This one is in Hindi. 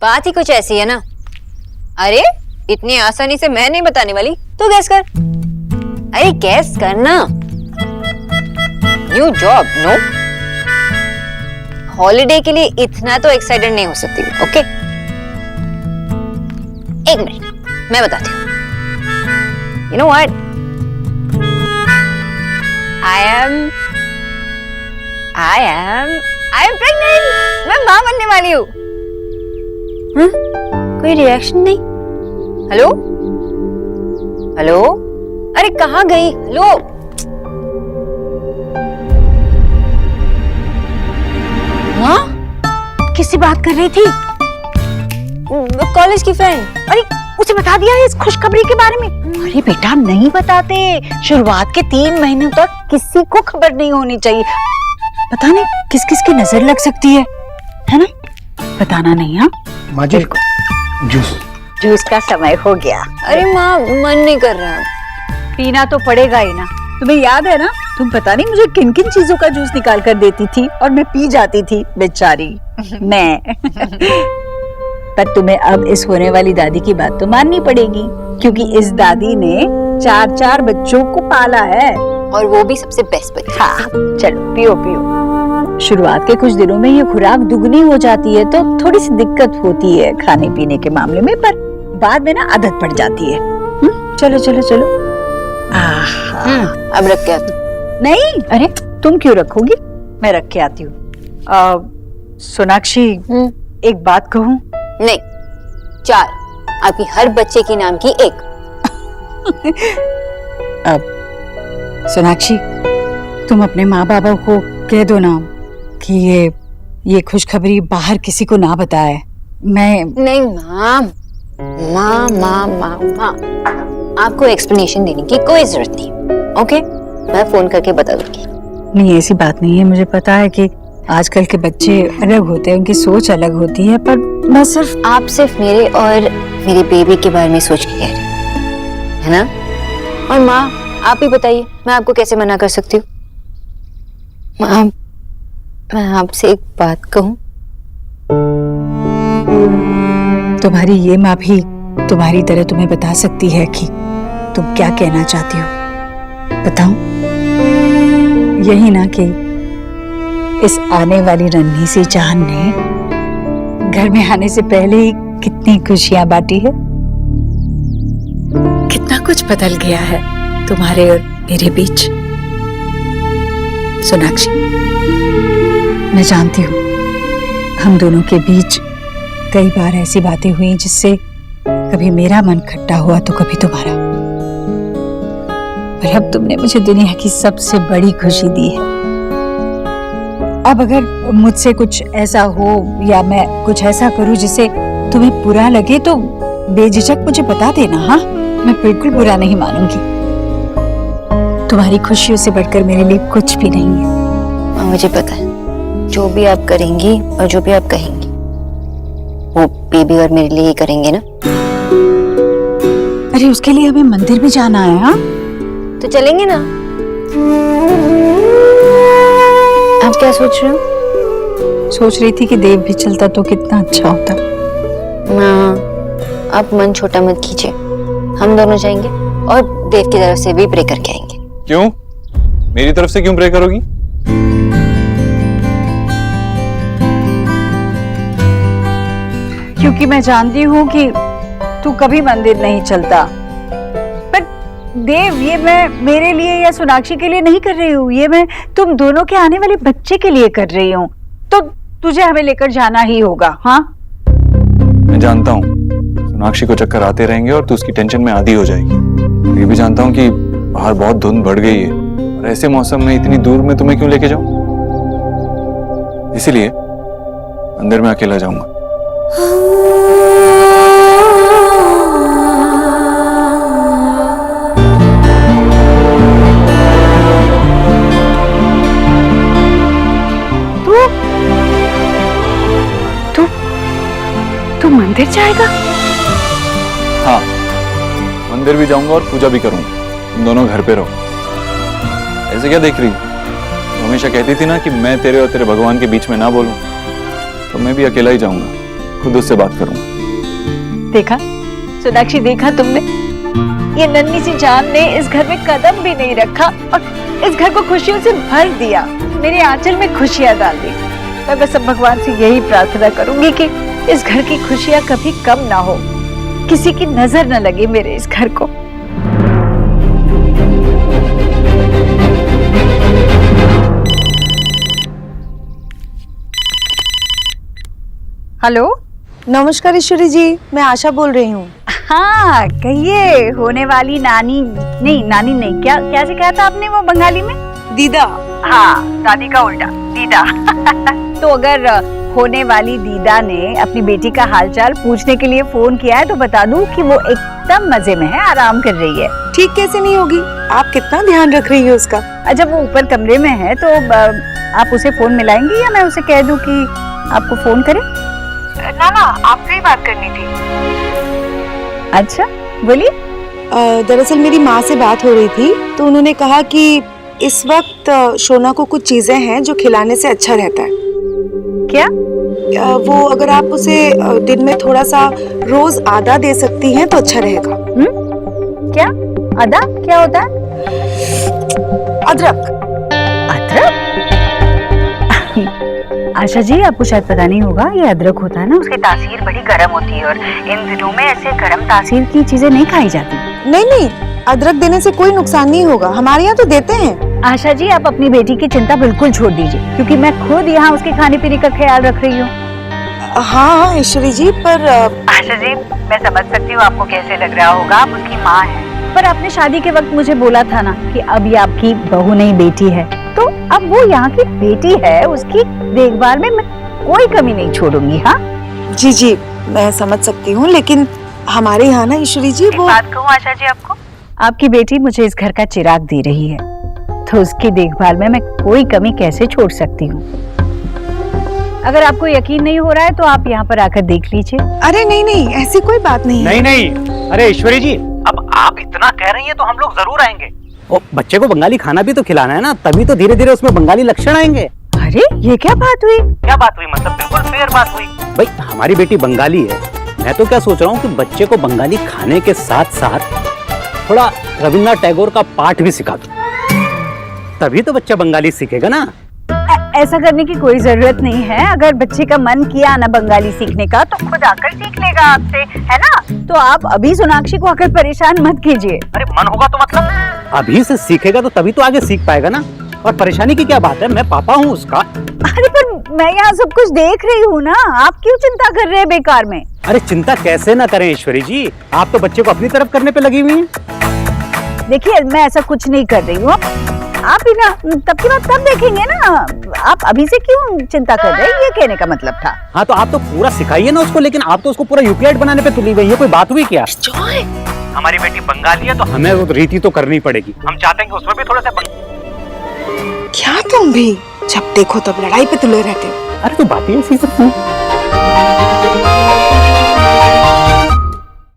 बात ही कुछ ऐसी है ना। अरे इतनी आसानी से मैं नहीं बताने वाली, तो गैस कर। अरे गैस करना। New job, no? हॉलिडे के लिए इतना तो एक्साइटेड नहीं हो सकती, ओके? एक मिनट, मैं बताती हूँ। You know what, I am pregnant. मैं माँ बनने वाली हूँ। कोई रिएक्शन नहीं? हेलो हेलो, अरे कहाँ गई? हेलो, माँ किससे बात कर रही थी? कॉलेज की फ्रेंड। अरे उसे बता दिया है इस खुशखबरी के बारे में? अरे बेटा नहीं बताते, शुरुआत के 3 महीनों तक किसी को खबर नहीं होनी चाहिए। पता नहीं किस किस की नजर लग सकती है ना? बताना नहीं। हाँ माँ जी, जूस का समय हो गया। अरे माँ, मन नहीं कर रहा। पीना तो पड़ेगा ही ना। तुम्हें याद है ना, तुम पता नहीं मुझे किन किन चीजों का जूस निकाल कर देती थी और मैं पी जाती थी, बेचारी मैं। पर तुम्हें अब इस होने वाली दादी की बात तो माननी पड़ेगी, क्योंकि इस दादी ने 4 बच्चों को पाला है, और वो भी सबसे बेस्ट बच्चा। हाँ चलो पियो पियो। शुरुआत के कुछ दिनों में ये खुराक दुगनी हो जाती है तो थोड़ी सी दिक्कत होती है खाने पीने के मामले में, पर बाद में ना आदत पड़ जाती है। चलो चलो चलो। अब रख के आती। नहीं, अरे तुम क्यों रखोगी, मैं रख के आती हूँ। सोनाक्षी, एक बात कहूँ? नहीं, 4। आपकी हर बच्चे की नाम की एक। अब सोनाक्षी, तुम अपने माँ बाबा को कह दो ना कि ये खुशखबरी बाहर किसी को ना बताए। मैं नहीं माँ, माँ, आपको एक्सप्लेनेशन देने की कोई जरूरत नहीं, ओके? मैं फोन करके बता दूंगी। नहीं, ऐसी बात नहीं है। मुझे पता है कि आजकल के बच्चे अलग होते हैं, उनकी सोच अलग होती है, पर मैं आप सिर्फ मेरे और मेरे बेबी के बारे में सोच के कह रहे है ना? और माँ, आप ही बताइए, मैं आपको कैसे मना कर सकती हूँ? माँ, मैं आपसे एक बात कहूँ? तुम्हारी ये माँ भी तुम्हारी तरह तुम्हें बता सकती है कि तुम क्या कहना चाहती हो। बताऊं? यही ना कि इस आने वाली नन्ही सी जान ने घर में आने से पहले ही कितनी खुशियां बांटी है, कितना कुछ बदल गया है तुम्हारे और मेरे बीच। सोनाक्षी, मैं जानती हूँ हम दोनों के बीच कई बार ऐसी बातें हुई जिससे कभी मेरा मन खट्टा हुआ तो कभी तुम्हारा, पर अब तुमने मुझे दुनिया की सबसे बड़ी खुशी दी है। अब अगर मुझसे कुछ ऐसा हो या मैं कुछ ऐसा करूं जिससे तुम्हें बुरा लगे तो बेझिझक मुझे बता देना। हाँ, मैं बिल्कुल बुरा नहीं मानूंगी। तुम्हारी खुशियों से बढ़कर मेरे लिए कुछ भी नहीं है। मुझे पता है, जो भी आप करेंगी और जो भी आप कहेंगी वो बेबी और मेरे लिए ही करेंगे ना? अरे उसके लिए हमें मंदिर भी जाना है। हाँ तो चलेंगे ना? आप क्या सोच रहे हो? सोच रही थी कि देव भी चलता तो कितना अच्छा होता। माँ, आप मन छोटा मत कीजिए। हम दोनों जाएंगे और देव की तरफ से भी प्रे करके आएंगे। क्यों? मेरी तरफ से क्यों प्रे करोगी? क्योंकि मैं जानती हूँ कि तू कभी मंदिर नहीं चलता। पर देव, ये मैं मेरे लिए या सोनाक्षी के लिए नहीं कर रही हूँ, ये मैं तुम दोनों के आने वाले बच्चे के लिए कर रही हूँ। तो तुझे हमें लेकर जाना ही होगा। हाँ, मैं जानता हूँ सोनाक्षी को चक्कर आते रहेंगे और तू उसकी टेंशन में आदी हो जाएगी। ये भी जानता हूँ कि बाहर बहुत धुंध बढ़ गई है और ऐसे मौसम में इतनी दूर में तुम्हें क्यों लेके जाऊं, इसीलिए अंदर में अकेला जाऊंगा। तू मंदिर जाएगा? हाँ, मंदिर भी जाऊंगा और पूजा भी करूंगा। तुम दोनों घर पे रहो। ऐसे क्या देख रही? हमेशा कहती थी ना कि मैं तेरे और तेरे भगवान के बीच में ना बोलूं, तो मैं भी अकेला ही जाऊंगा। खुद उससे बात करूंगा। देखा सोनाक्षी, देखा तुमने, ये नन्ही सी जान ने इस घर में कदम भी नहीं रखा और इस घर को खुशियों से भर दिया, मेरे आंचल में खुशियां डाल दी। मैं बस अब भगवान से यही प्रार्थना करूंगी कि इस घर की खुशियां कभी कम ना हो, किसी की नजर न लगे मेरे इस घर को। हेलो, नमस्कार ईश्वरी जी, मैं आशा बोल रही हूँ। हाँ कहिए, होने वाली नानी नहीं, क्या सिखाया था आपने वो बंगाली में? दीदा। हाँ, दादी का उल्टा दीदा। तो अगर होने वाली दीदा ने अपनी बेटी का हालचाल पूछने के लिए फोन किया है तो बता दूं कि वो एकदम मजे में है, आराम कर रही है। ठीक कैसे नहीं होगी, आप कितना ध्यान रख रही है उसका। जब वो ऊपर कमरे में है तो आप उसे फोन मिलाएंगी या मैं उसे कह दूं कि आपको फोन करे? ना आपसे ही बात करनी थी। अच्छा बोलिए। दरअसल मेरी माँ से बात हो रही थी तो उन्होंने कहा कि इस वक्त शोना को कुछ चीजें हैं जो खिलाने से अच्छा रहता है। क्या? वो अगर आप उसे दिन में थोड़ा सा रोज आदा दे सकती हैं तो अच्छा रहेगा। क्या आदा क्या होता है? अदरक। अदरक? आशा जी, आपको शायद पता नहीं होगा, ये अदरक होता है ना, उसकी तासीर बड़ी गर्म होती है और इन दिनों में ऐसे गर्म तासीर की चीजें नहीं खाई जाती। नहीं, अदरक देने से कोई नुकसान नहीं होगा, हमारे यहाँ तो देते हैं। आशा जी, आप अपनी बेटी की चिंता बिल्कुल छोड़ दीजिए क्योंकि मैं खुद यहाँ उसके खाने पीने का ख्याल रख रही हूँ। हाँ ईश्वरी जी, पर आशा जी, मैं समझ सकती हूँ आपको कैसे लग रहा होगा, आप उसकी माँ है, पर आपने शादी के वक्त मुझे बोला था ना कि अब ये आपकी बहू नहीं बेटी है, तो अब वो यहाँ की बेटी है, उसकी देखभाल में मैं कोई कमी नहीं छोड़ूंगी। हाँ जी, मैं समझ सकती हूँ, लेकिन हमारे यहाँ ना ईश्वरी जी, वो बात कहूँ आशा जी आपको, आपकी बेटी मुझे इस घर का चिराग दे रही है तो उसकी देखभाल में मैं कोई कमी कैसे छोड़ सकती हूँ। अगर आपको यकीन नहीं हो रहा है तो आप यहाँ पर आकर देख लीजिए। अरे नहीं, ऐसी कोई बात नहीं है। नहीं, अरे ईश्वरी जी, अब आप इतना कह रही हैं तो हम लोग जरूर आएंगे। ओ, बच्चे को बंगाली खाना भी तो खिलाना है ना, तभी तो धीरे धीरे उसमें बंगाली लक्षण आएंगे। अरे ये क्या बात हुई? क्या बात हुई मतलब? बिल्कुल फेयर बात हुई। भाई हमारी बेटी बंगाली है, मैं तो क्या सोच रहा हूँ कि बच्चे को बंगाली खाने के साथ साथ थोड़ा रविन्द्रनाथ टैगोर का पाठ भी सिखा दूं, तभी तो बच्चा बंगाली सीखेगा ना। ऐसा करने की कोई जरूरत नहीं है, अगर बच्चे का मन किया ना बंगाली सीखने का तो खुद आकर सीख लेगा आपसे, है ना? तो आप अभी सोनाक्षी को आकर परेशान मत कीजिए। अरे मन होगा तो मतलब अभी से सीखेगा तो तभी तो आगे सीख पाएगा ना, और परेशानी की क्या बात है, मैं पापा हूँ उसका। अरे पर मैं यहाँ सब कुछ देख रही हूँ ना, आप क्यों चिंता कर रहे हैं बेकार में? अरे चिंता कैसे ना करें ईश्वरी जी, आप तो बच्चे को अपनी तरफ करने पे लगी हुई हैं। देखिए मैं ऐसा कुछ नहीं कर रही हूँ, आप ही ना तब की बात तब देखेंगे ना, आप अभी से क्यों चिंता कर रहे हैं, ये कहने का मतलब था। हाँ तो आप तो पूरा सिखाइए ना उसको, लेकिन आप तो उसको पूरा यूपीआई बनाने पे तुली हुई है, कोई बात हुई क्या? हमारी बेटी बंगाली है तो हमें वो रीति तो करनी पड़ेगी, हम चाहते हैं कि उसमें भी थोड़ा सा क्या तुम भी जब देखो तब लड़ाई पे तुले रहते हो। अरे तो बात ही ऐसी करती है।